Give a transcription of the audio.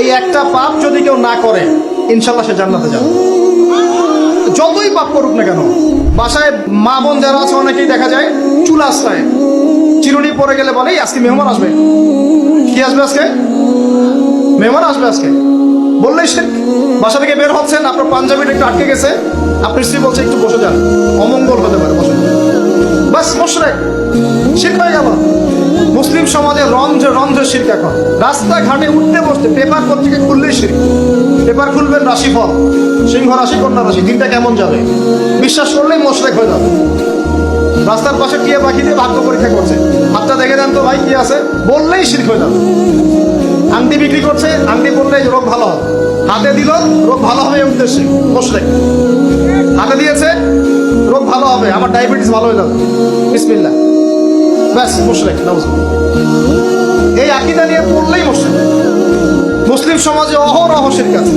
এই একটা পাপ যদি কেউ না করে ইনশাল্লাহ সে জান্নাতে যাবে, যতই পাপ করুক না কেন। বাসায় মা বোন যারা আছে অনেকেই দেখা যায় চুল আশ্রয় চিরুনি পরে গেলে বলে আজকে মেহমান আসবে। কি আসবে আজকে? মেহমান আসবে আজকে বললেই সে বাসা থেকে বের হচ্ছেন, আপনার পাঞ্জাবিটা একটু আটকে গেছে, আপনার স্ত্রী বলছে একটু বসে যান, অমঙ্গল হতে পারে, বসে বাস মুশরিক, শিরক হয়ে গেল। মুসলিম সমাজে রন্ধ্র রন্ধ্র শিরক। এখন রাস্তাঘাটে উঠতে বসতে পেপার পত্রিকা খুললেই শিরক। পেপার খুলবেন রাশিফল, সিংহ রাশি কন্যা রাশি, দিনটা কেমন যাবে বিশ্বাস করলেই মুশরিক হয়ে যাবে। রাস্তার পাশে টিয়া পাখি দিয়ে ভাগ্য পরীক্ষা করছে, হাতটা দেখে দেন তো ভাই কি আছে, বললেই শিরক হয়ে যাবে। আংটি বিক্রি করছে, আংটি পড়লেই রোগ ভালো হবে, হাতে দিল রোগ ভালো হবে এই উদ্দেশ্যে মুশরিক। হাতে দিয়েছে রোগ ভালো হবে, আমার ডায়াবেটিস ভালো হয়ে যাবে, বিসমিল্লাহ, ব্যাস মুশরিক। এই আকীদা নিয়ে পড়লেই মুশরিক। মুসলিম সমাজে অহরহ শিরক আছে।